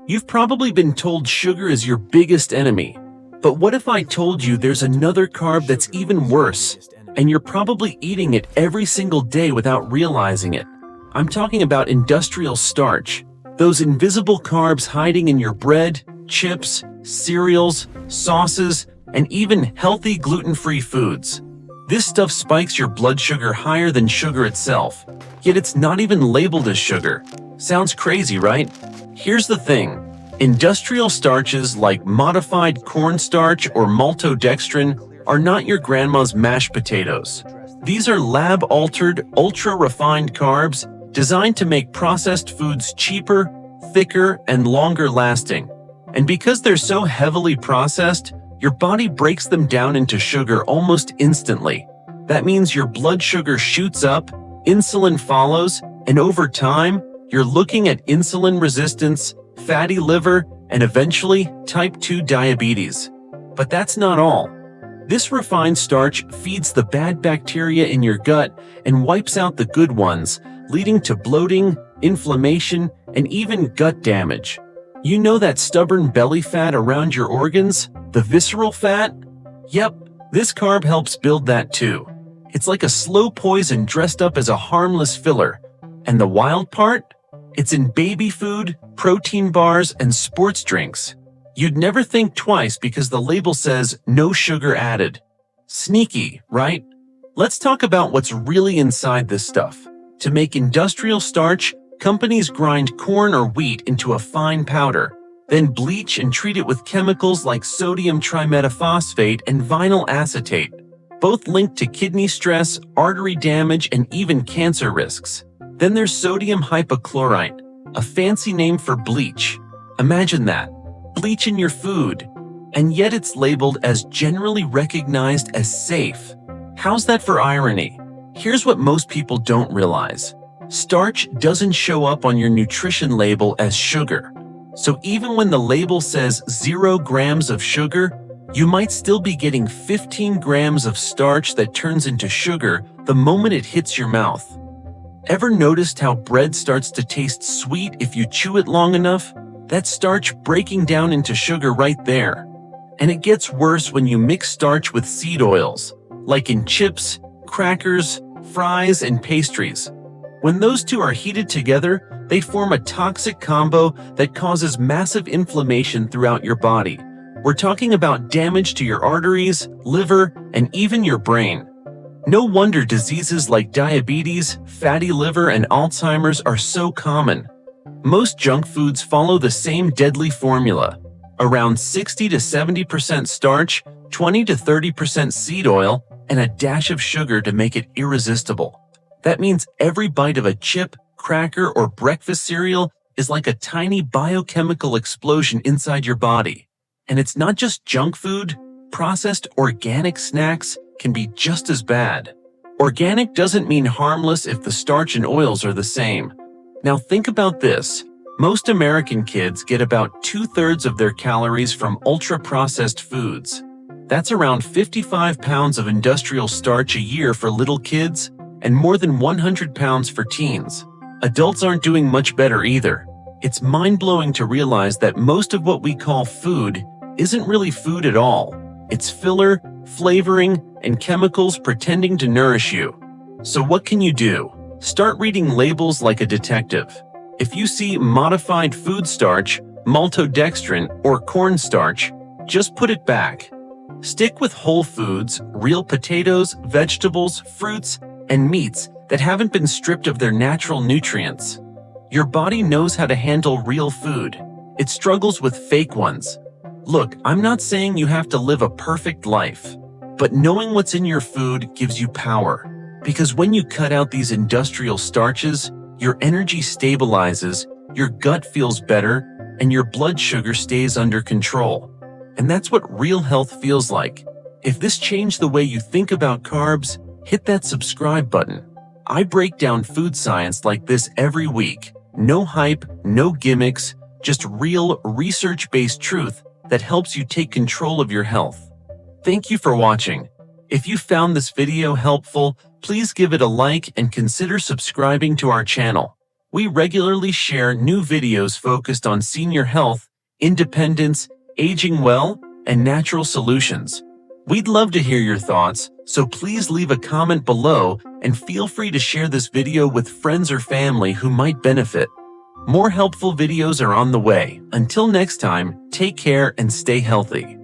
You've probably been told sugar is your biggest enemy. But what if I told you there's another carb that's even worse, and you're probably eating it every single day without realizing it? I'm talking about industrial starch, those invisible carbs hiding in your bread, chips, cereals, sauces, and even healthy gluten-free foods. This stuff spikes your blood sugar higher than sugar itself, yet it's not even labeled as sugar. Sounds crazy, right? Here's the thing. Industrial starches like modified cornstarch or maltodextrin are not your grandma's mashed potatoes. These are lab-altered, ultra-refined carbs designed to make processed foods cheaper, thicker, and longer-lasting. And because they're so heavily processed, your body breaks them down into sugar almost instantly. That means your blood sugar shoots up, insulin follows, and over time, you're looking at insulin resistance, fatty liver, and eventually type 2 diabetes. But that's not all. This refined starch feeds the bad bacteria in your gut and wipes out the good ones, leading to bloating, inflammation, and even gut damage. You know that stubborn belly fat around your organs? The visceral fat? Yep, this carb helps build that too. It's like a slow poison dressed up as a harmless filler. And the wild part? It's in baby food, protein bars, and sports drinks. You'd never think twice because the label says no sugar added. Sneaky, right? Let's talk about what's really inside this stuff. To make industrial starch, companies grind corn or wheat into a fine powder, then bleach and treat it with chemicals like sodium trimetaphosphate and vinyl acetate, both linked to kidney stress, artery damage, and even cancer risks. Then there's sodium hypochlorite, a fancy name for bleach. Imagine that, bleach in your food, and yet it's labeled as generally recognized as safe. How's that for irony? Here's what most people don't realize. Starch doesn't show up on your nutrition label as sugar. So even when the label says 0 grams of sugar, you might still be getting 15 grams of starch that turns into sugar the moment it hits your mouth. Ever noticed how bread starts to taste sweet if you chew it long enough? That's starch breaking down into sugar right there. And it gets worse when you mix starch with seed oils, like in chips, crackers, fries, and pastries. When those two are heated together, they form a toxic combo that causes massive inflammation throughout your body. We're talking about damage to your arteries, liver, and even your brain. No wonder diseases like diabetes, fatty liver, and Alzheimer's are so common. Most junk foods follow the same deadly formula. Around 60 to 70% starch, 20 to 30% seed oil, and a dash of sugar to make it irresistible. That means every bite of a chip, cracker, or breakfast cereal is like a tiny biochemical explosion inside your body. And it's not just junk food. Processed organic snacks can be just as bad. Organic doesn't mean harmless if the starch and oils are the same. Now think about this. Most American kids get about 2/3 of their calories from ultra-processed foods. That's around 55 pounds of industrial starch a year for little kids and more than 100 pounds for teens. Adults aren't doing much better either. It's mind-blowing to realize that most of what we call food isn't really food at all. It's filler, flavoring, and chemicals pretending to nourish you. So what can you do? Start reading labels like a detective. If you see modified food starch, maltodextrin, or cornstarch, just put it back. Stick with whole foods, real potatoes, vegetables, fruits, and meats that haven't been stripped of their natural nutrients. Your body knows how to handle real food. It struggles with fake ones. Look, I'm not saying you have to live a perfect life, but knowing what's in your food gives you power. Because when you cut out these industrial starches, your energy stabilizes, your gut feels better, and your blood sugar stays under control. And that's what real health feels like. If this changed the way you think about carbs, hit that subscribe button. I break down food science like this every week. No hype, no gimmicks, just real research-based truth that helps you take control of your health. Thank you for watching. If you found this video helpful, please give it a like and consider subscribing to our channel. We regularly share new videos focused on senior health, independence, aging well, and natural solutions. We'd love to hear your thoughts, so please leave a comment below and feel free to share this video with friends or family who might benefit. More helpful videos are on the way. Until next time, take care and stay healthy.